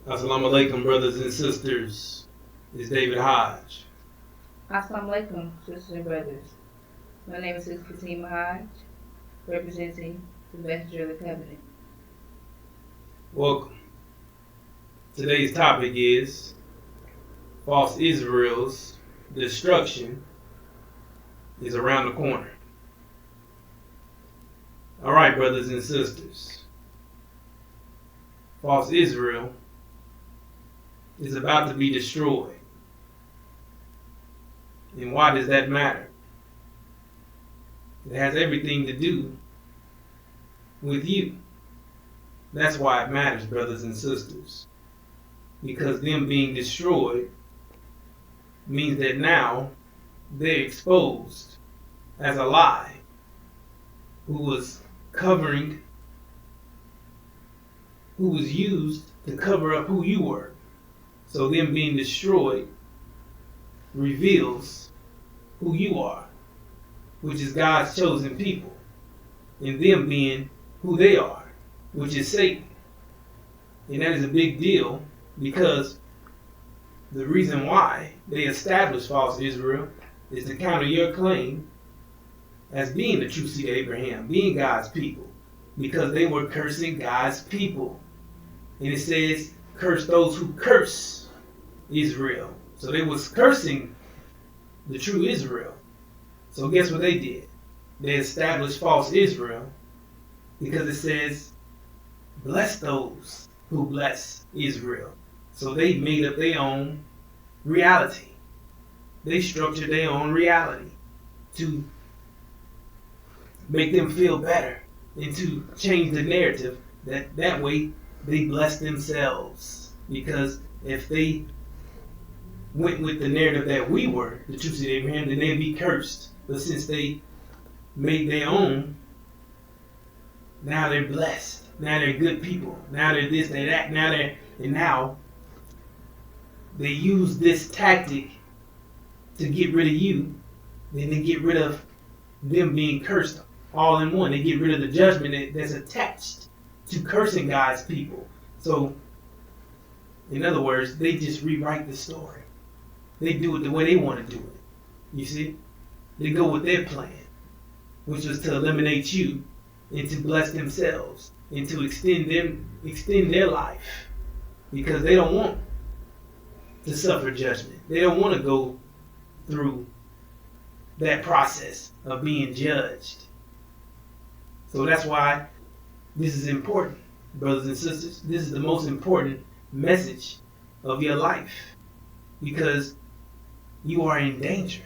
Assalamu alaikum, brothers and sisters. It's David Hodge. Assalamu alaikum, sisters and brothers. My name is Sis Fatima Hodge, representing the Messenger of the Covenant. Welcome. Today's topic is false Israel's destruction is around the corner. All right, brothers and sisters. False Israel is about to be destroyed. And why does that matter? It has everything to do with you. That's why it matters, brothers and sisters. Because them being destroyed means that now they're exposed as a lie who was used to cover up who you were. So them being destroyed reveals who you are, which is God's chosen people, and them being who they are, which is Satan. And that is a big deal because the reason why they established false Israel is to counter your claim as being the true seed of Abraham, being God's people, because they were cursing God's people. And it says, curse those who curse Israel. So they was cursing the true Israel. So guess what they did? They established false Israel because it says, bless those who bless Israel. So they made up their own reality. They structured their own reality to make them feel better and to change the narrative. That way they bless themselves. Because if they went with the narrative that we were, the true seed of Abraham, then they'd be cursed. But since they made their own, now they're blessed. Now they're good people. Now they're this, they're that. Now they use this tactic to get rid of you. Then they get rid of them being cursed all in one. They get rid of the judgment that's attached to cursing God's people. So, in other words, they just rewrite the story. They do it the way they want to do it. You see? They go with their plan, which was to eliminate you and to bless themselves and to extend their life, because they don't want to suffer judgment. They don't want to go through that process of being judged. So that's why this is important, brothers and sisters. This is the most important message of your life, because you are in danger.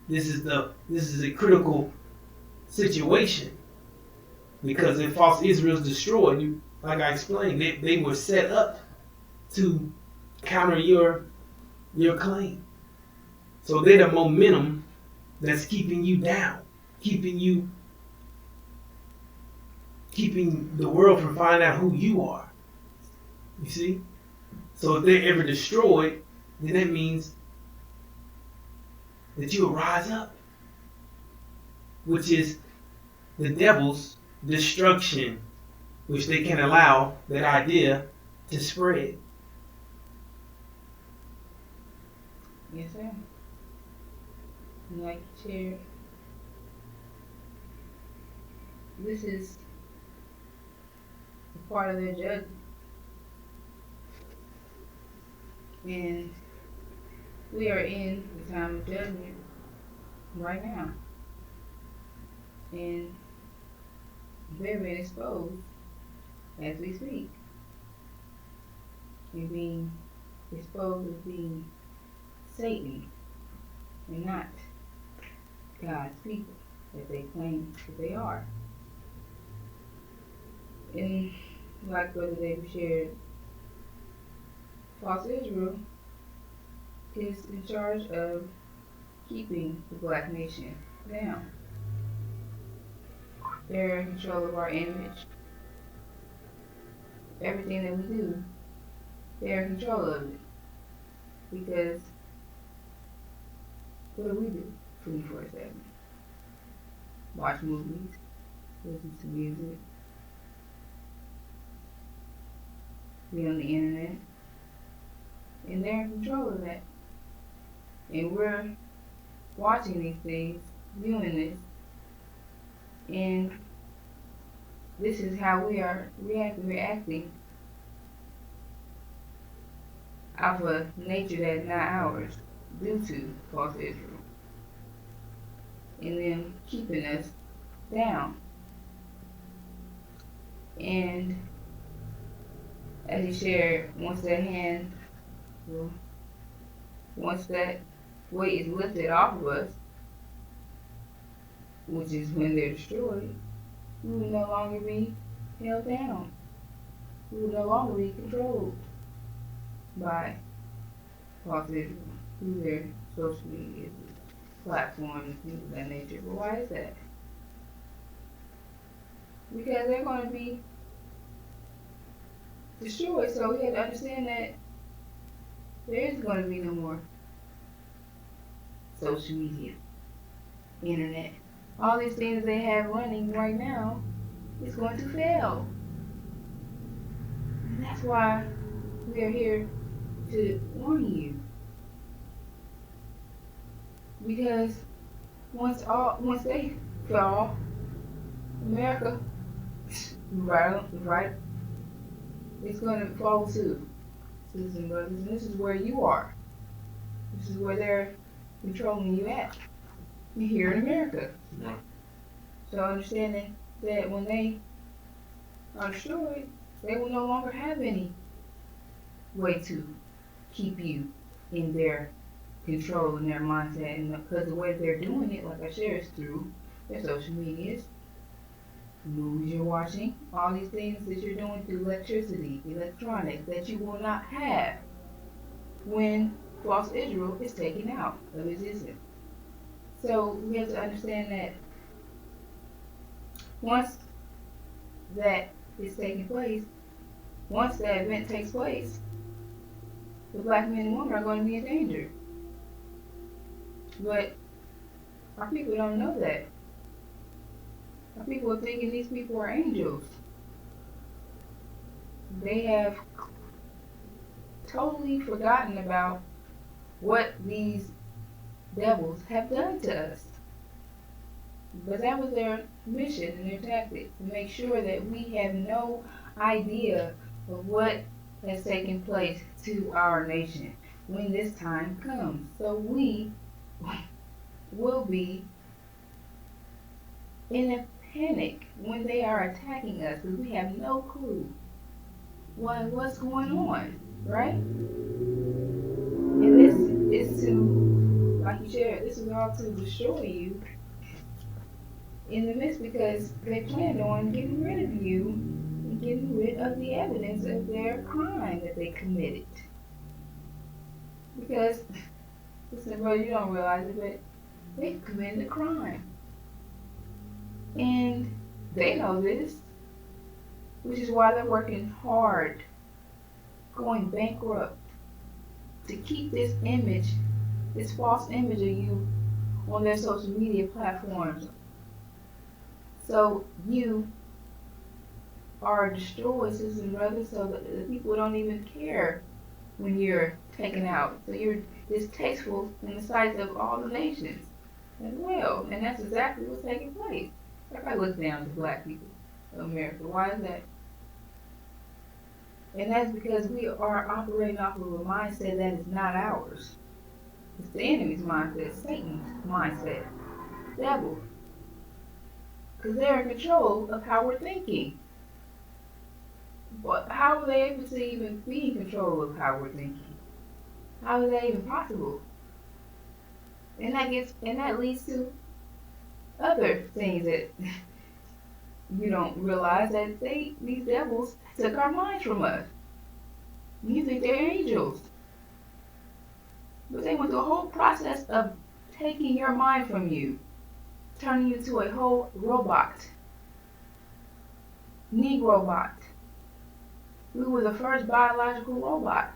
This is a critical situation, because if false Israel is destroyed, like I explained, they were set up to counter your claim. So they're the momentum that's keeping you down, keeping the world from finding out who you are. You see? So if they're ever destroyed, then that means that you will rise up, which is the devil's destruction, which they can allow that idea to spread. Yes, sir. And like you shared, this is a part of their judgment. And we are in the time of judgment right now. And they're being exposed as we speak. And being exposed as being Satan and not God's people that they claim that they are. And like Brother David shared, false Israel is in charge of keeping the black nation down. They're in control of our image. Everything that we do, they're in control of it. Because what do? 24/7. Watch movies, listen to music, be on the internet, And they're in control of that. And we're watching these things, viewing this, and this is how we are reacting out of a nature that's not ours due to false Israel. And then keeping us down. And as he shared, once that weight is lifted off of us, which is when they're destroyed, we will no longer be held down. We will no longer be controlled by false Israel through their social media platforms and things of that nature. But why is that? Because they're going to be destroyed. So we have to understand that there is going to be no more social media, internet. All these things they have running right now is going to fail. And that's why we are here to warn you. Because once they fall, America, right, it's going to fall too, sisters and brothers. And this is where you are. This is where they're controlling you at. You're here in America. Right. So understanding that when they are destroyed, they will no longer have any way to keep you in their control and their mindset. And because the way they're doing it, like I shared, is through their social medias, movies you're watching, all these things that you're doing through electricity, electronics, that you will not have when false Israel is taken out of existence. So we have to understand that once that is taking place, once that event takes place, the black men and women are going to be in danger. But our people don't know that. Our people are thinking these people are angels. They have totally forgotten about what these devils have done to us. But that was their mission and their tactic, to make sure that we have no idea of what has taken place to our nation when this time comes. So we will be in a panic when they are attacking us, because we have no clue what's going on, right? And this is to, like you shared, this is all to destroy you in the midst, because they planned on getting rid of you and getting rid of the evidence of their crime that they committed. Because, listen, brother, you don't realize it, but they've committed a crime. And they know this, which is why they're working hard, going bankrupt, to keep this image, this false image of you on their social media platforms. So you are destroyed, sisters and brothers, so that the people don't even care when you're taken out. So you're distasteful in the sight of all the nations as well. And that's exactly what's taking place. Everybody looks down to black people of America. Why is that? And that's because we are operating off of a mindset that is not ours. It's the enemy's mindset, Satan's mindset, devil. Because they're in control of how we're thinking. But how are they able to even be in control of how we're thinking? How is that even possible? And that leads to other things that you don't realize, that these devils took our minds from us. You think they're angels. But they went through a whole process of taking your mind from you, turning you into a whole robot. Negrobot. We were the first biological robot.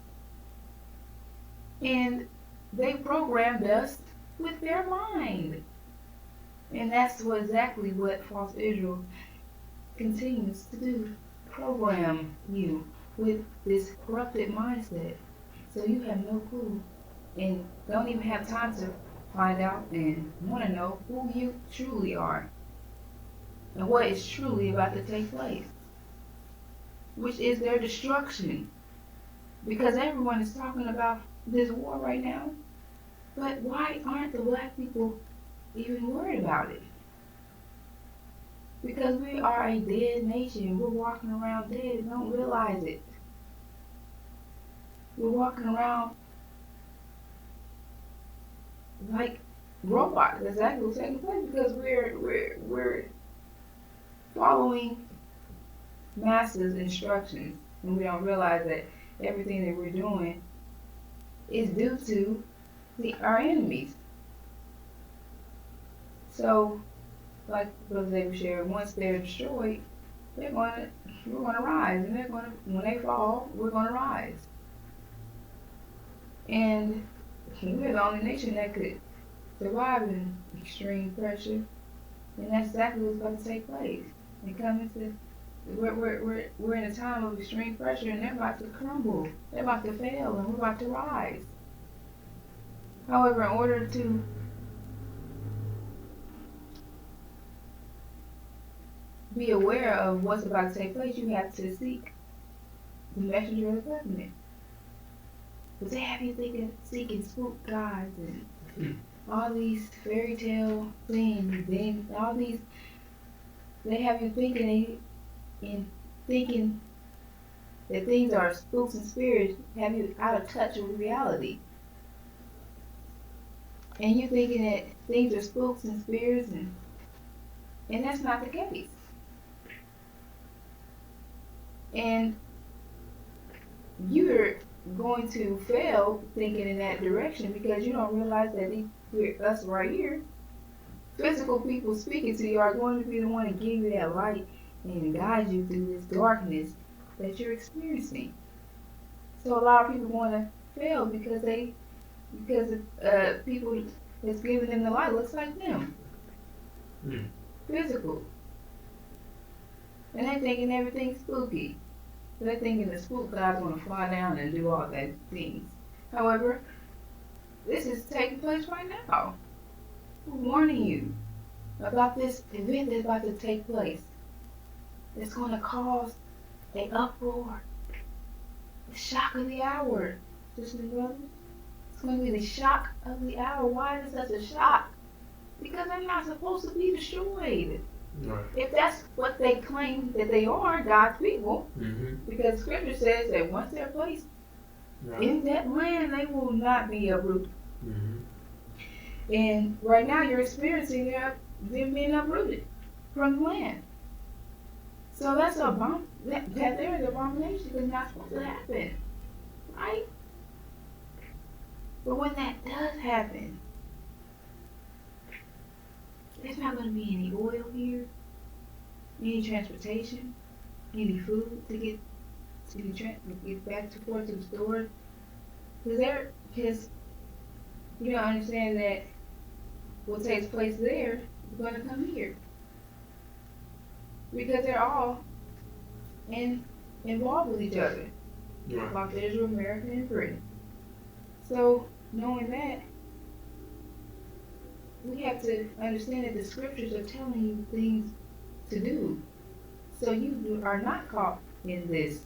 And they programmed us with their mind. And that's exactly what false Israel continues to do. Program you with this corrupted mindset. So you have no clue and don't even have time to find out and want to know who you truly are and what is truly about to take place, which is their destruction. Because everyone is talking about this war right now, but why aren't the black people even worried about it? Because we are a dead nation. We're walking around dead and don't realize it. We're walking around like robots. That's exactly what's taking place because we're following master's instructions and we don't realize that everything that we're doing is due to our enemies. So, like Brother David shared, once they're destroyed, we're gonna rise, and when they fall, we're gonna rise. And we're the only nation that could survive in extreme pressure, and that's exactly what's about to take place. And coming to we're in a time of extreme pressure, and they're about to crumble, they're about to fail, and we're about to rise. However, in order to be aware of what's about to take place, you have to seek the messenger of the covenant. But they have you seeking spook gods and all these fairy tale things, and all these, they have you thinking that things are spooks and spirits, have you out of touch with reality. And you're thinking that things are spooks and spirits, and that's not the case. And you're going to fail thinking in that direction because you don't realize that us right here, physical people speaking to you, are going to be the one to give you that light and guide you through this darkness that you're experiencing. So a lot of people want to fail because people that's giving them the light looks like them. Physical. And they're thinking everything's spooky. They're thinking the spook god's going to fly down and do all that things. However, this is taking place right now. We're warning you about this event that's about to take place. It's going to cause an uproar. The shock of the hour, sisters and brothers. It's going to be the shock of the hour. Why is it such a shock? Because they're not supposed to be destroyed. Right. If that's what they claim that they are, God's people, because Scripture says that once they're placed in that land, they will not be uprooted. And right now, you're experiencing them being uprooted from the land. So that's that there is abomination because it's not supposed to happen, right? But when that does happen, there's not going to be any oil here, any transportation, any food to get back to forth to the store. Because you don't understand that what takes place there is going to come here. Because they're all involved with each other. Yeah. Like Israel, America, and Britain. So knowing that, we have to understand that the scriptures are telling you things to do. So you are not caught in this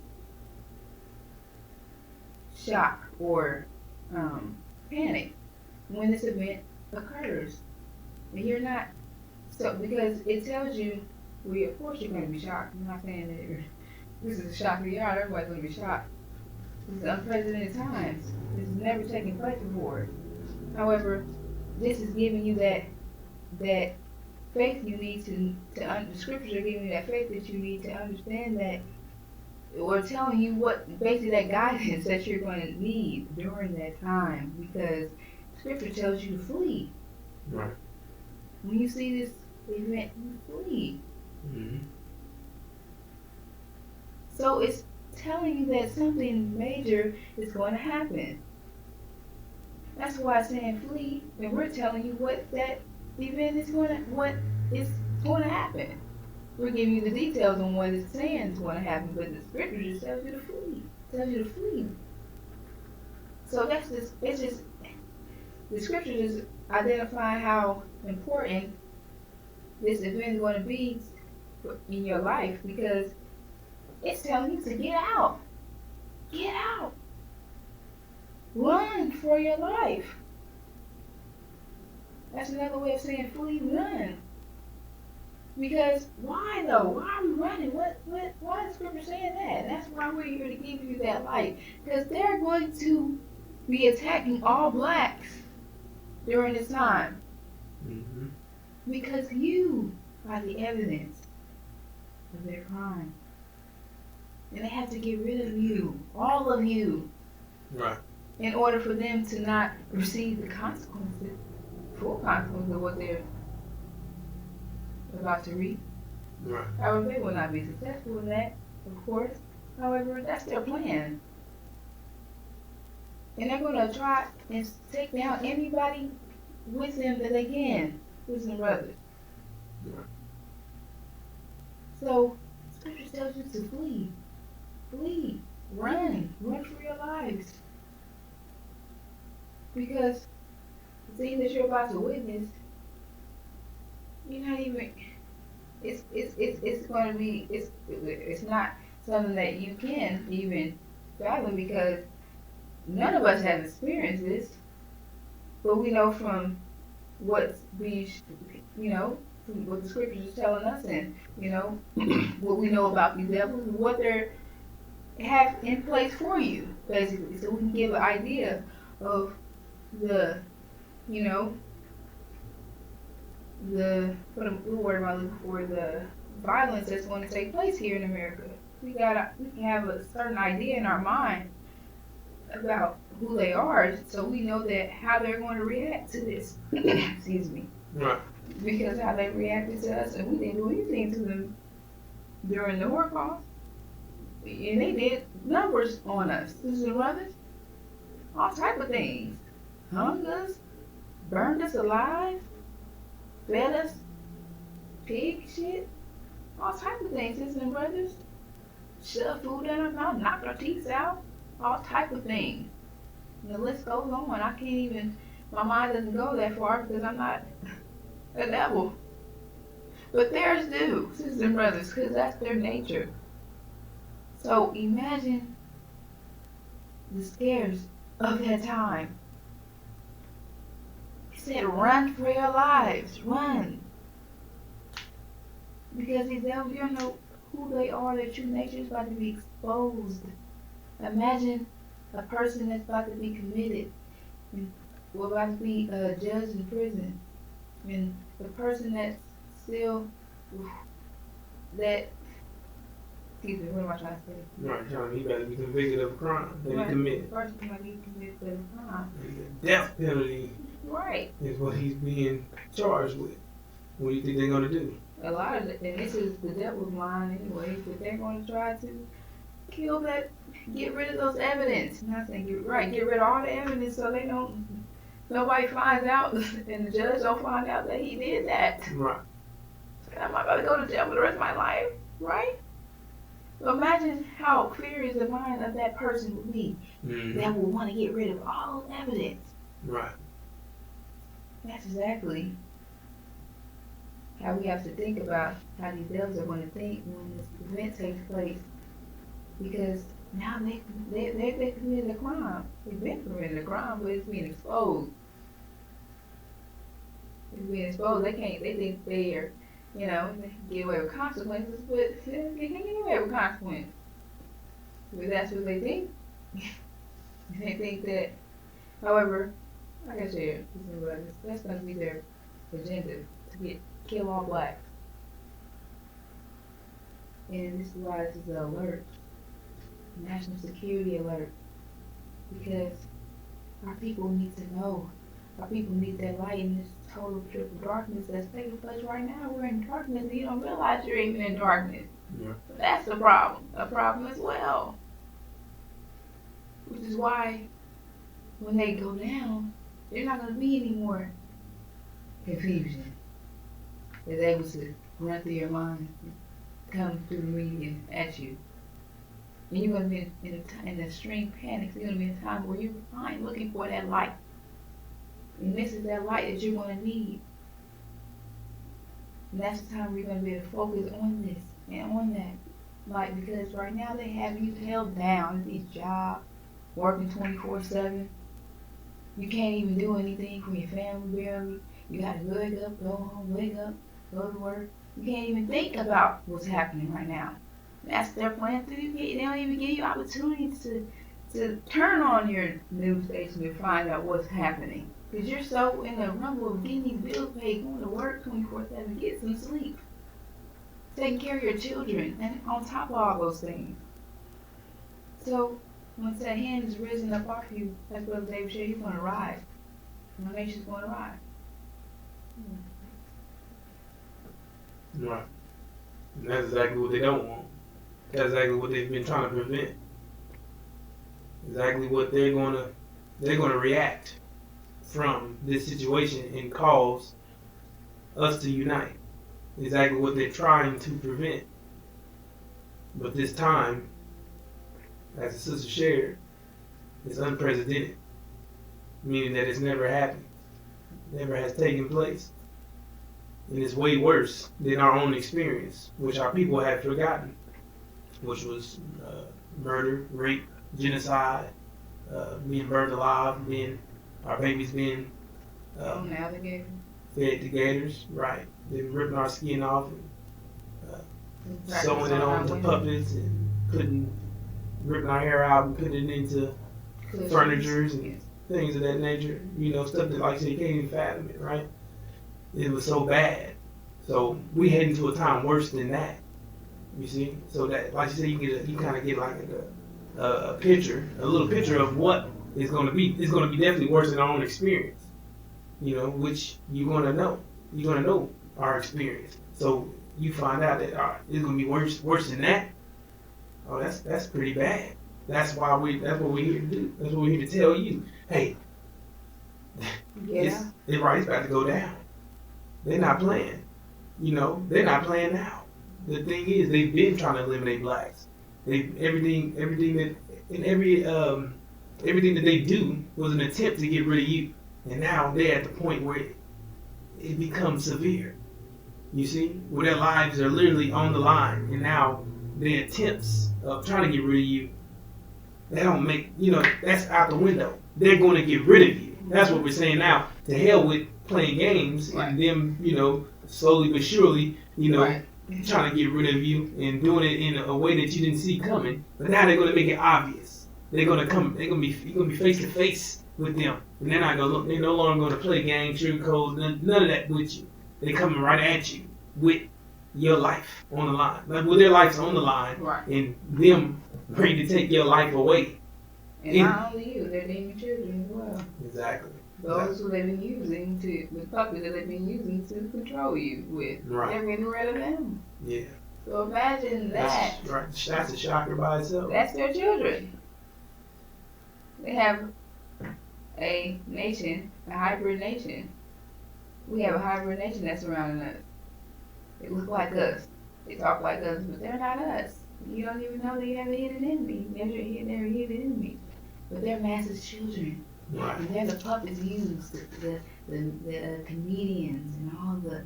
shock or panic when this event occurs. And you're not, so because it tells you, well, of course you're going to be shocked. I'm not saying that this is a shock of the hour, everybody's going to be shocked. This is unprecedented times. This has never taken place before. However, this is giving you that faith you need the scriptures are giving you that faith that you need to understand that, or telling you what basically that guidance that you're going to need during that time, because scripture tells you to flee. Right. When you see this event, you flee. So it's telling you that something major is going to happen. That's why it's saying flee, and we're telling you what that event is going to happen. We're giving you the details on what it's saying is going to happen, but the scripture just tells you to flee. So it's just, the scripture just identifying how important this event is going to be in your life, because it's telling you to get out. Get out. Run for your life. That's another way of saying flee, run. Because why though? Why are we running? Why is scripture saying that? That's why we're here to give you that light. Because they're going to be attacking all blacks during this time. Mm-hmm. Because you are the evidence of their crime. And they have to get rid of you, all of you, Right. in order for them to not receive the consequences, full consequences of what they're about to reap. Right. However, they will not be successful in that, of course. However, that's their plan. And they're going to try and take down anybody with them that they can, sisters and brothers. Right. So, scripture tells you to flee. Flee. Run. Run for your lives. Because the thing that you're about to witness, you're not even, it's going to be, it's not something that you can even fathom, because none of us have experienced this. But we know from what from what the scriptures is telling us, and what we know about these devils, what they have in place for you, basically, so we can give an idea of the the violence that's going to take place here in America. We can have a certain idea in our mind about who they are, so we know that how they're going to react to this. Excuse me. Right. Because how they reacted to us, and we didn't do anything to them during the Holocaust, and they did numbers on us, sisters and brothers, all type of things, hung us, burned us alive, fed us pig shit, all type of things, sisters and brothers, shoved food in our mouth, knocked our teeth out, all type of things. And the list goes on. I can't even, my mind doesn't go that far because I'm not a devil. But theirs do, sisters and brothers, because that's their nature. So imagine the scares of that time. He said, run for your lives, run. Because these devils, you don't know who they are, their true nature is about to be exposed. Imagine a person that's about to be committed, and we're about to be judged in prison, and the person that's still, excuse me, what am I trying to say? Right, John, he better be convicted of a crime that he committed. The person might be convicted of a crime. The death penalty Right. is what he's being charged with. What do you think they're going to do? A lot of it, and this is the devil's line anyway, but they're going to try to kill that, get rid of those evidence. I'm not saying get rid of all the evidence so they don't, nobody finds out, and the judge don't find out that he did that. Right. I'm about to go to jail for the rest of my life, right? So imagine how furious the mind of that person would be that will want to get rid of all evidence. Right. That's exactly how we have to think about how these devils are going to think when this event takes place. Because now they committed a crime. They've been committing a crime, but it's being exposed. It's being exposed. They think they are, they can get away with consequences, but they can't get away with consequences. But that's what they think. They think that, however, like I said, that's going to be their agenda, to kill all blacks. And this is why this is an alert. National security alert, because our people need to know. Our people need that light in this total triple darkness that's taking place right now. We're in darkness and you don't realize you're even in darkness. Yeah. So that's a problem as well. Which is why when they go down, there's not going to be any more confusion. It's able to run through your mind, come through the media at you. And you're going to be in an extreme panic. It's going to be a time where you're looking for that light. And this is that light that you're going to need. And that's the time where you're going to be able to focus on this and on that. Like, because right now they have you held down at these jobs, working 24/7. You can't even do anything for your family, barely. You got to wake up, go home, wake up, go to work. You can't even think about what's happening right now. That's their plan to do. They don't even give you opportunities to turn on your news station to find out what's happening. Because you're so in the rumble of getting these bills paid, going to work 24/7, get some sleep, taking care of your children, and on top of all those things. So once that hand is risen up off you, that's Brother David said, you're going to rise. The nation's going to rise. Right. And that's exactly what they don't want. That's exactly what they've been trying to prevent. Exactly what they're gonna react from this situation and cause us to unite. Exactly what they're trying to prevent. But this time, as the sister shared, it's unprecedented. Meaning that it's never happened. Never has taken place. And it's way worse than our own experience, which our people have forgotten, which was murder, rape, genocide, being burned alive, our babies being fed to gators, right? Them ripping our skin off and sewing it on to puppets and ripping our hair out and putting it into furnitures and things of that nature. You know, stuff that, like I said, you can't even fathom it, right? It was so bad. So we heading to a time worse than that. You see? So that, like you said, you kind of get like a picture, a little picture of what it's going to be. It's going to be definitely worse than our own experience. You know, which you're going to know. You're going to know our experience. So you find out that it's going to be worse than that. Oh, that's pretty bad. That's what we're here to do. That's what we're here to tell you. Hey, it's about to go down. They're not playing. You know, they're not playing now. The thing is, they've been trying to eliminate blacks. Everything that they do was an attempt to get rid of you. And now they're at the point where it becomes severe. You see? Where their lives are literally on the line. And now their attempts of trying to get rid of you, they don't make, that's out the window. They're going to get rid of you. That's what we're saying now. To hell with playing games and them, slowly but surely, trying to get rid of you and doing it in a way that you didn't see coming. But now they're going to make it obvious. You're going to be face to face with them. And they're no longer going to play games, sugar codes, none of that with you. They're coming right at you with your life on the line. Like, with their lives on the line, and them ready to take your life away. And not only you, they're naming children as well. Exactly. Those who they've been using the puppets that they've been using to control you with. Right. They're getting rid of them. Yeah. So imagine that. That's a shocker by itself. That's their children. They have a nation, a hybrid nation. We have a hybrid nation that's surrounding us. They look like us. They talk like us, but they're not us. You don't even know they have a hidden enemy. They're a hidden enemy. But they're massive children. Right. And they're the puppets used, the comedians and all the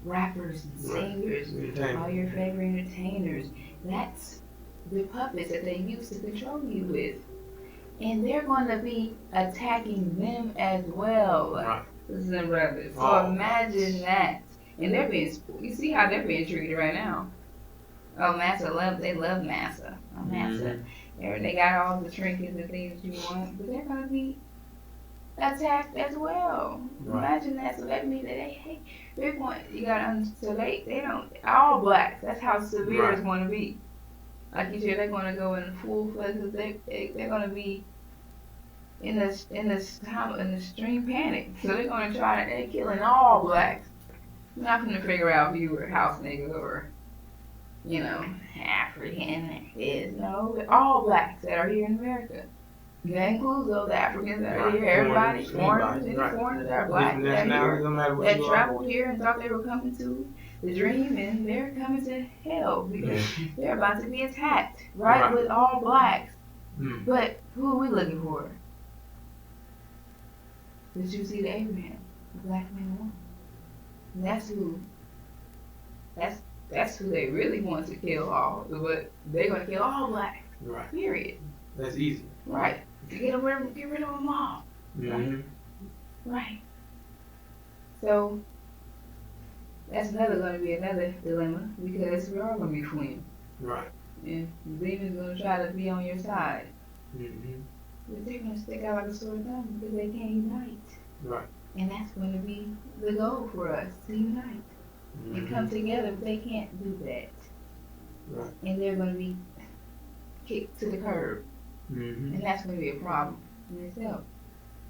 rappers and singers, all your favorite entertainers. That's the puppets that they use to control you with. And they're going to be attacking them as well, sisters and brothers. So imagine that. And you see how they're being treated right now. Oh, they love Massa. Oh, Massa. They got all the trinkets and things you want, but they're going to be attacked as well. Imagine that. So that means that they're going, so they don't, all blacks, that's how severe it's going to be. Like you said, they're going to go in full fledged, they're going to be in this extreme panic. So they're going to they're killing all blacks. You're not going to figure out if you were house niggas or, African, no, all blacks that are here in America. That includes those Africans that are here, everybody, foreigners, any foreigners that are black, that traveled here and thought they were coming to the dream and they're coming to hell because they're about to be attacked, right? With all blacks. But who are we looking for? Did you see the Abraham, the black man and woman? And that's who they really want to kill all, but they're going to kill all blacks. Right. Period. That's easy. Right. Get rid of them all. Right. So that's going to be another dilemma because we're all going to be fleeing. Right. And the demon's going to try to be on your side. Mm-hmm. But they're going to stick out like a sore thumb because they can't unite. Right. And that's going to be the goal for us, to unite. And come together, but they can't do that. Right. And they're going to be kicked to the curb. And that's going to be a problem in itself.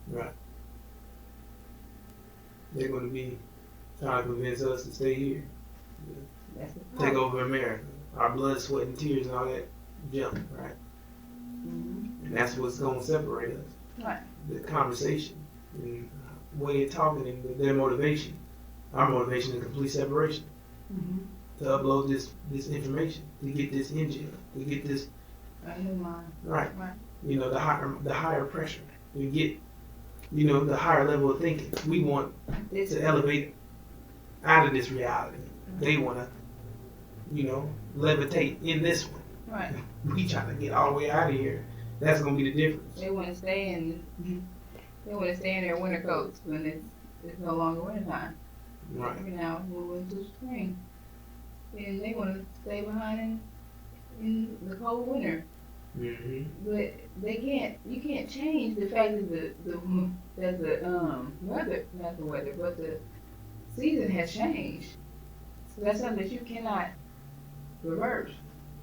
Right. They're going to be trying to convince us to stay here. That's the Take problem. over America. Our blood, sweat, and tears and all that junk, right? And that's what's going to separate us. Right. The conversation and way of talking and their motivation. Our motivation is complete separation. To upload this information, to get this engine, to get this right. You know, the higher pressure. To get, you know, the higher level of thinking. We want to elevate out of this reality. They want to, you know, levitate in this one. Right. We trying to get all the way out of here. That's gonna be the difference. They want to stay in. They want to stay in their winter coats when it's no longer winter time. Right. We're now moving to spring, and they want to stay behind in the cold winter. But they can't. You can't change the fact that the weather, not the weather, but the season has changed. So that's something that you cannot reverse.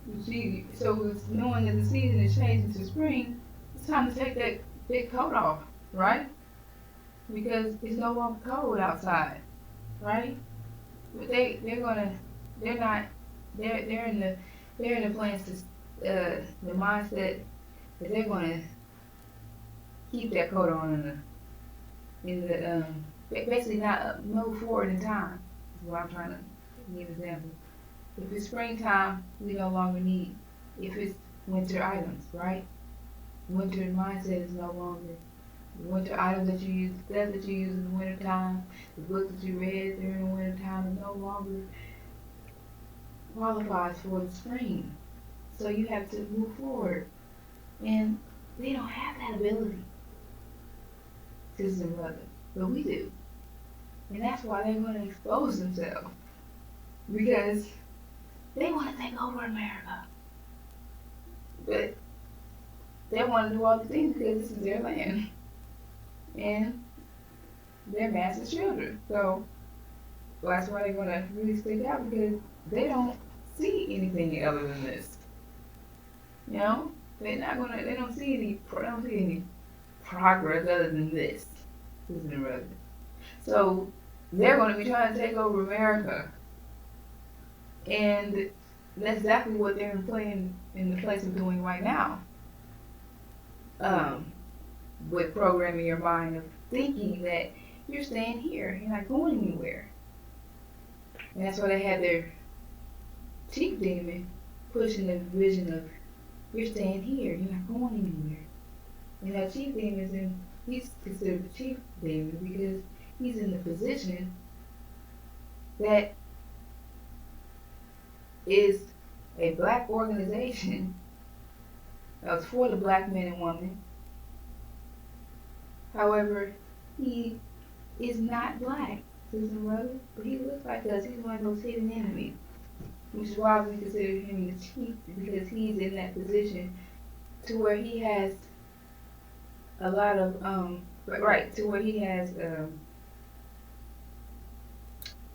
You see, so it's knowing that the season is changing to spring, it's time to take that big coat off, right? Because it's no longer cold outside, right? But they're in the plans to the mindset that they're gonna keep that coat on basically not move forward in time. Is what I'm trying to give an example. If it's springtime, we no longer need. If it's winter items, right? Winter mindset is no longer. The winter items that you use, the stuff that you use in the winter time, the books that you read during the winter time, is no longer qualifies for the spring. So you have to move forward. And they don't have that ability, sister and brother, but we do. And that's why they're going to expose themselves. Because they want to take over America. But they want to do all the things because this is their land. And they're massive children. So that's why they're going to really stick out because they don't see anything other than this. You know? They don't see any progress other than this. So they're going to be trying to take over America. And that's exactly what they're playing in the place of doing right now. With programming your mind of thinking that you're staying here, you're not going anywhere. And that's why they had their chief demon pushing the vision of you're staying here, you're not going anywhere. And that chief demon he's considered the chief demon because he's in the position that is a black organization that was for the black men and women. However, he is not black, sister and brother, but he looks like us. He's one of those hidden enemies, which is why we consider him the chief, because he's in that position to where he has a lot of, to where he has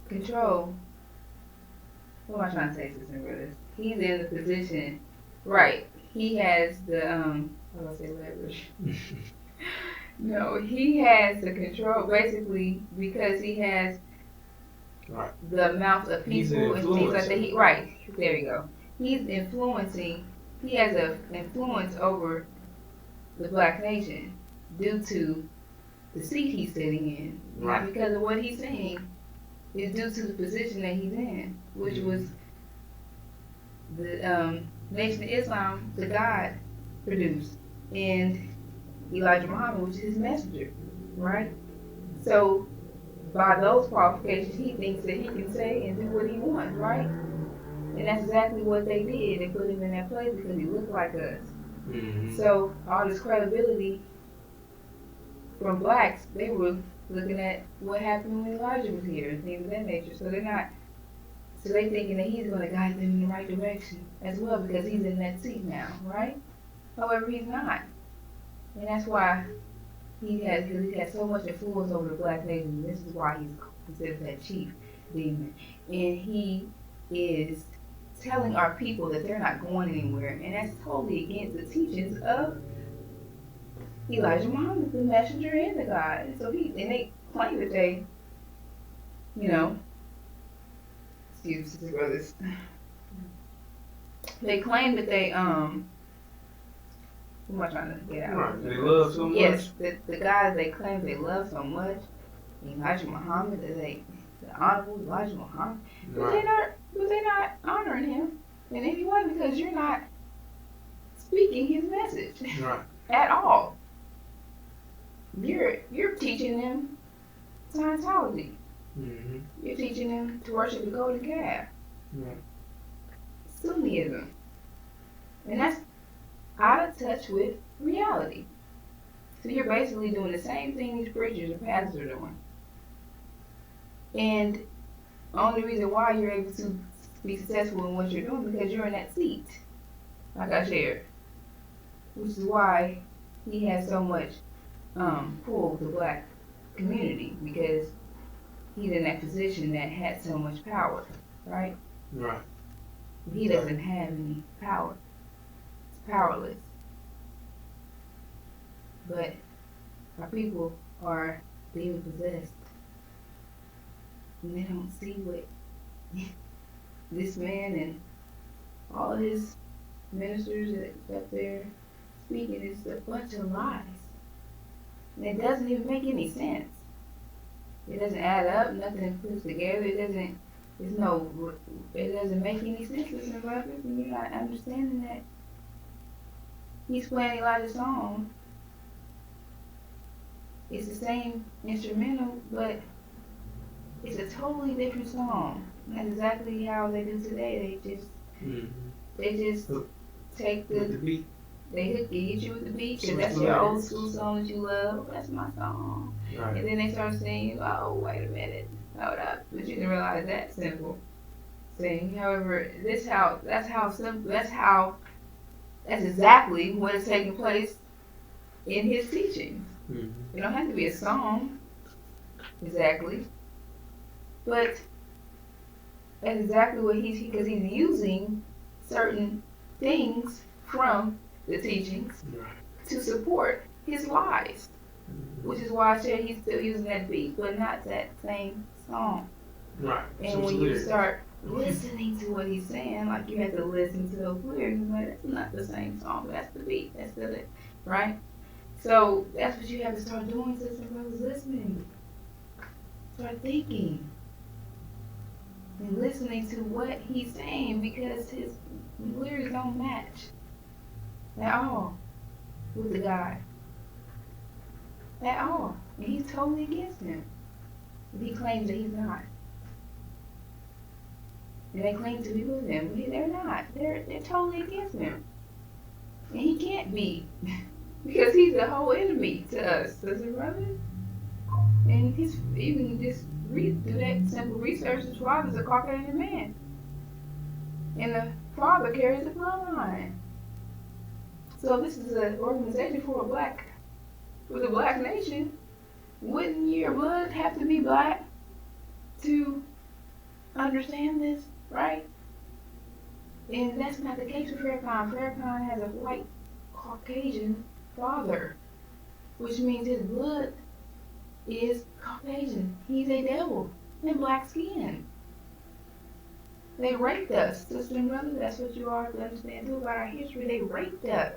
control. What am I trying to say, sister and brothers? He's in the position, right? He has the how do I say leverage? No, he has the control basically because he has the amount of people and things like that. Right, there you go. He's influencing. He has an influence over the black nation due to the seat he's sitting in, not because of what he's saying. is due to the position that he's in, which was the Nation of Islam, the God produced, and Elijah Muhammad, which is his messenger, right? So by those qualifications, he thinks that he can say and do what he wants, right? And that's exactly what they did. They put him in that place because he looked like us. Mm-hmm. So all this credibility from blacks, they were looking at what happened when Elijah was here and things of that nature. So they thinking that he's going to guide them in the right direction as well because he's in that seat now, right? However, he's not. And that's why he has so much influence over the black nation. This is why he's considered that chief demon. And he is telling our people that they're not going anywhere. And that's totally against the teachings of Elijah Muhammad, the messenger and the God. So they claim that they, excuse me, brothers. They claim that they, who am I trying to get out? Right. They love so much. Yes, the God they claim they love so much, Elijah Muhammad, the honorable Elijah Muhammad, Right. but they're not honoring him in any way because you're not speaking his message Right. at all. You're teaching them Scientology. Mm-hmm. You're teaching them to worship the golden calf. Right. Sunniism. And that's out of touch with reality. So you're basically doing the same thing these preachers and pastors are doing. And the only reason why you're able to be successful in what you're doing because you're in that seat, like I shared. Which is why he has so much pull with the black community because he's in that position that had so much power, right? Right. He doesn't have any power. He's powerless. But our people are demon possessed. And they don't see what this man and all of his ministers that's up there speaking is a bunch of lies. And it doesn't even make any sense. It doesn't add up, nothing puts together, it doesn't make any sense, listen, brothers, and you're not understanding that he's playing Elijah's song. It's the same instrumental, but it's a totally different song. And that's exactly how they do today. They just take the beat. They hit you with the beat, because that's your old school song that you love. That's my song. Right. And then they start singing, oh, wait a minute, hold up. But you didn't realize that simple thing. However, that's exactly what is taking place in his teachings. Mm-hmm. It don't have to be a song, exactly. But that's exactly what because he's using certain things from the teachings to support his lies. Which is why I said he's still using that beat, but not that same song. Right. And when you start listening to what he's saying, like you have to listen to those lyrics, like that's not the same song, but that's the beat, that's the right? So that's what you have to start doing, sisters and brothers, listening. Start thinking. And listening to what he's saying because his lyrics don't match at all with the God. At all. And he's totally against him. If he claims that he's not. And they claim to be with him, but they're not. They're totally against him. And he can't be. Because he's the whole enemy to us, sisters and brothers. And you can just do that simple research. His father's a Caucasian man. And the father carries the bloodline. So this is an organization for the black nation. Wouldn't your blood have to be black to understand this, right? And that's not the case with Farrakhan. Farrakhan has a white Caucasian father, which means his blood is Caucasian. He's a devil in black skin. They raped us, sister and brother. That's what you all have to understand too about our history. They raped us,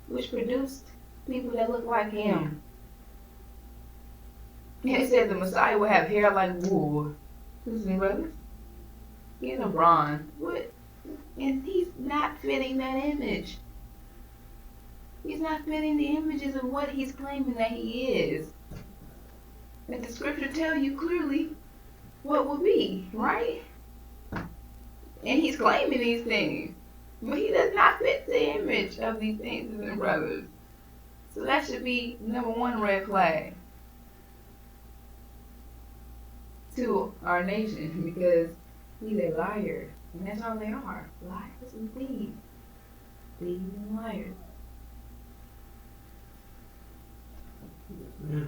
which produced people that look like him. And it said the Messiah would have hair like wool. Listen, brothers. He's a bronze. What? And he's not fitting that image. He's not fitting the images of what he's claiming that he is. And the scripture tell you clearly what will be, right? And he's claiming these things. But he does not fit the image of these things and brothers. So that should be number one red flag to our nation, because he's a liar. And that's all they are. Liars and thieves. Thieves and liars. Yeah.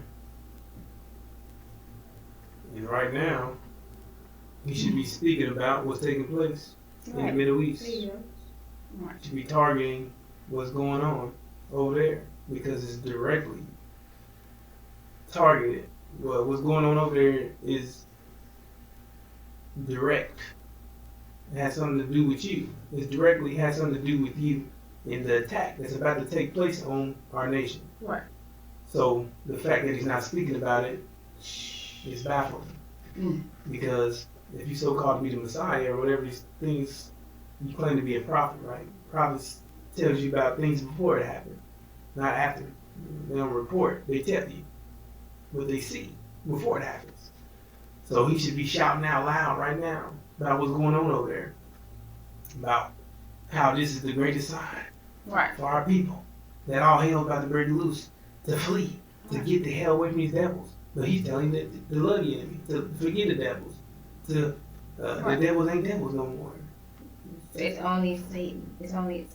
And right now, he should be speaking about what's taking place in the Middle East. Right. Should be targeting what's going on over there, because it's directly targeted. Well, what's going on over there is direct. It has something to do with you. It directly has something to do with you in the attack that's about to take place on our nation. Right. So the fact that he's not speaking about it is baffling. Because if you so-called to be the Messiah or whatever these things, you claim to be a prophet, right? Prophets tells you about things before it happened, not after. They don't report. They tell you what they see before it happens. So he should be shouting out loud right now about what's going on over there, about how this is the greatest sign for our people, that all hell is about to break loose, to flee, to get the hell away from these devils. But he's telling you to love the enemy, to forget the devils, to the devils ain't devils no more. It's only Satan. It's only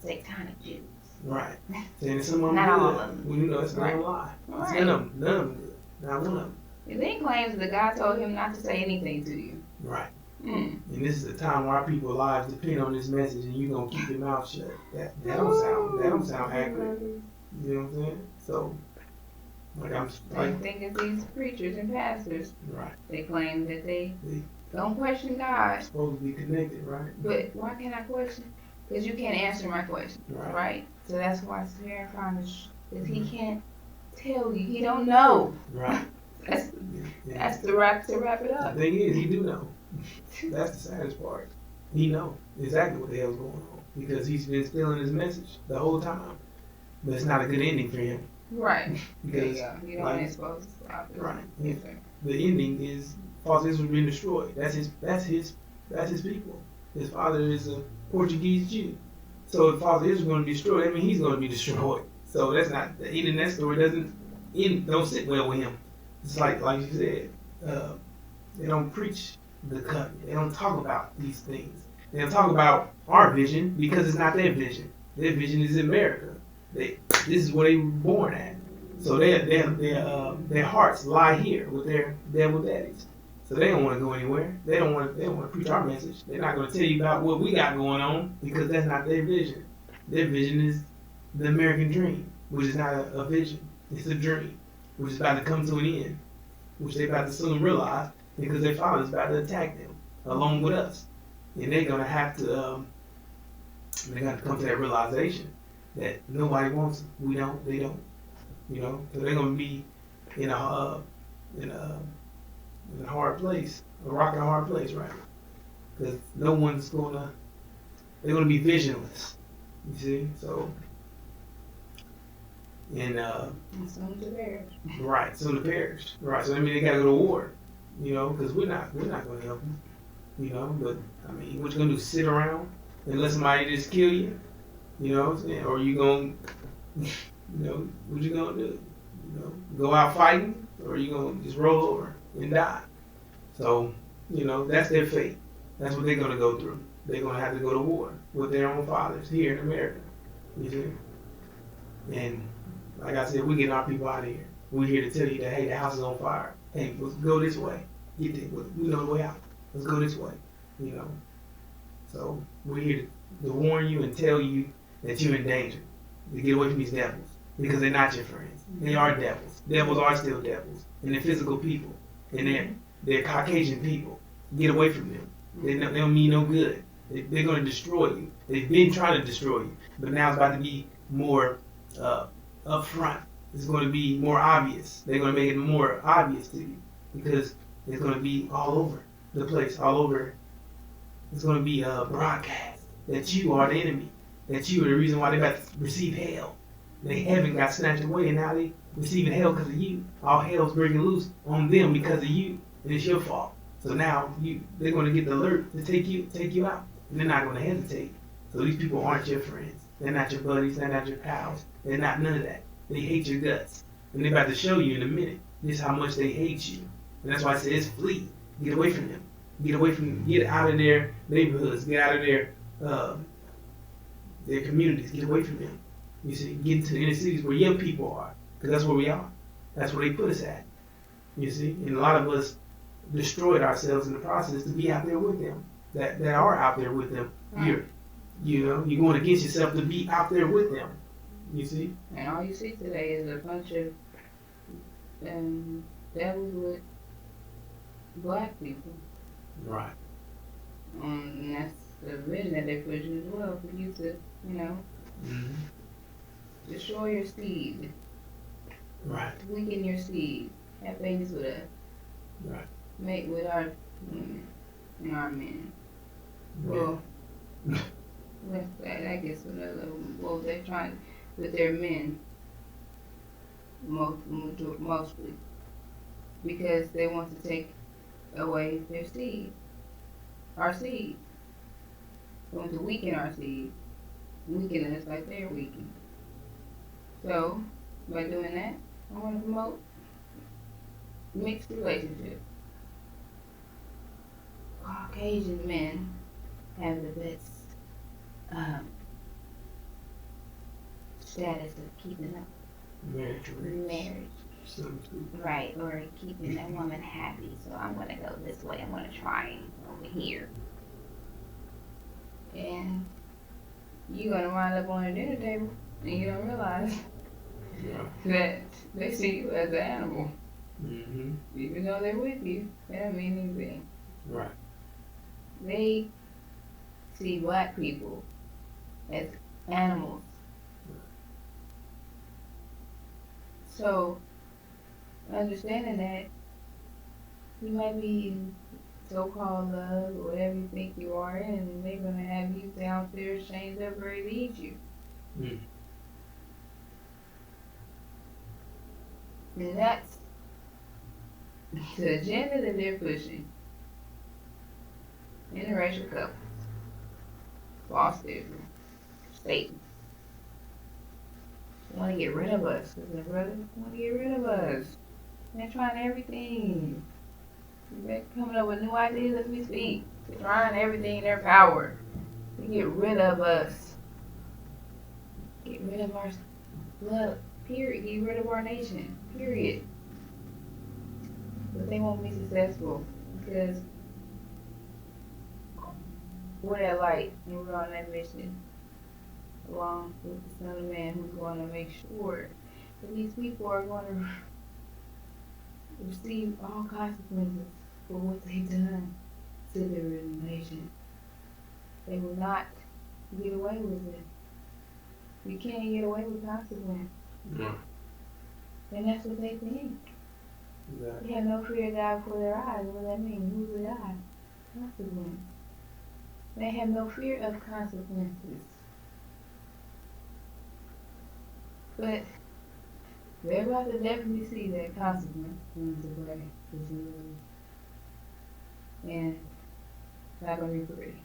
satanic Jews. Right. Saying some of them not good. all of them. Well, you know, it's not a lie. Right. None of them good. Not one of them. And then claims that God told him not to say anything to you. Right. And this is a time where our people's lives depend on this message, and you gonna keep your mouth shut. That don't sound accurate. You know what I'm saying? So, I think it's these preachers and pastors. Right. They claim that they don't question God. Supposed to be connected, right? But why can't I question? Because you can't answer my question, right? So that's why it's verifying, because he can't tell you. He don't know. Right. That's to wrap it up. The thing is, he do know. That's the saddest part. He know exactly what the hell's going on, because he's been stealing his message the whole time. But it's not a good ending for him. Right. Because you don't want to expose the prophet. Right. Yeah. The ending is false Israel being destroyed. That's his people. His father is a Portuguese Jew. So if false Israel is going to be destroyed, that means he's going to be destroyed. So that's not the ending. That story don't sit well with him. It's like you said, they don't preach the covenant. They don't talk about these things. They don't talk about our vision because it's not their vision. Their vision is America. This is where they were born at. So their hearts lie here with their devil daddies. So they don't want to go anywhere. They don't want to preach our message. They're not going to tell you about what we got going on, because that's not their vision. Their vision is the American dream, which is not a vision. It's a dream, which is about to come to an end, which they're about to soon realize, because their father's about to attack them along with us. And they're going to have to, they got to come to that realization that nobody wants them. We don't, they don't. You know, so they're going to be in a hard place, a rock and hard place, right? Because no one's they're going to be visionless. You see? So, and soon to perish. Right, soon to perish. Right, so I mean they got to go to war. You know, because we're not going to help them. You know, but I mean, what you going to do? Sit around and let somebody just kill you? You know what I'm saying? Or you going to, you know, what you going to do? You know, go out fighting, or you going to just roll over and die? So, you know, that's their fate. That's what they're going to go through. They're going to have to go to war with their own fathers here in America. You see? And like I said, we're getting our people out of here. We're here to tell you that, hey, the house is on fire. Hey, let's go this way. We know the way out. Let's go this way. You know? So we're here to warn you and tell you that you're in danger. To get away from these devils. Because they're not your friends. They are devils. Devils are still devils. And they're physical people. And they're Caucasian people. Get away from them. They don't mean no good. They're going to destroy you. They've been trying to destroy you. But now it's about to be more up front. It's going to be more obvious. They're going to make it more obvious to you. Because It's going to be all over the place, all over. It's going to be broadcast that you are the enemy, that you are the reason why they got to receive hell. They heaven got snatched away, and now they receiving hell because of you. All hell's breaking loose on them because of you, and it's your fault. So now they're going to get the alert to take you out, and they're not going to hesitate. So these people aren't your friends. They're not your buddies. They're not your pals. They're not none of that. They hate your guts, and they're about to show you in a minute just how much they hate you. And that's why I say it's flee. Get away from them. Get away from them. Get out of their neighborhoods. Get out of their communities. Get away from them. You see, get into the inner cities where young people are, because that's where we are. That's where they put us at. You see, and a lot of us destroyed ourselves in the process to be out there with them. That are out there with them. You're going against yourself to be out there with them. You see. And all you see today is a bunch of devils with black people. Right. And that's the vision that they're pushing as well for you to, Mm-hmm. destroy your seed. Right. Weaken your seed. Have babies with us. Right. Mate with our women and our men. Right. Well, that gets another. Well, they're trying with their men, mostly, because they want to take away their seed, our seed. They want to weaken our seed, weaken us like they're weakened. So, by doing that, I want to promote mixed relationships. Caucasian men have the best status of keeping up marriage. Right, or keeping that woman happy. So I'm gonna go this way. I'm gonna try over here, and you're gonna wind up on a dinner table, and you don't realize that they see you as an animal. Mm-hmm. Even though they're with you, they don't mean anything. Right. They see black people as animals. So, understanding that you might be in so-called love or whatever you think you are in, and they're going to have you downstairs chained up ready to eat you. Mm. And that's the agenda that they're pushing. Interracial couples. False Israel. Satan. They want to get rid of us. Their brothers want to get rid of us. They're trying everything. They're coming up with new ideas as we speak. They're trying everything in their power to get rid of us. Get rid of our blood. Period. Get rid of our nation. Period. But they won't be successful because we're that light and we're on that mission along with the Son of Man who's going to make sure that these people are going to receive all consequences for what they've done to their nation. They will not get away with it. You can't get away with consequence. Yeah. And that's what they think. Exactly. They have no fear of God before their eyes. What does that mean? Who's the God? Consequence. They have no fear of consequences. But they're about to definitely see that consequence comes to play. And it's not going to be pretty.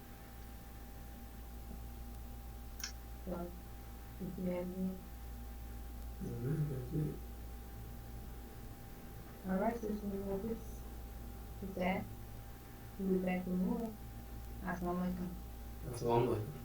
So, if you have any. That's it. Alright, so with that, we'll be back with more. Assalamu alaikum. Assalamu alaikum.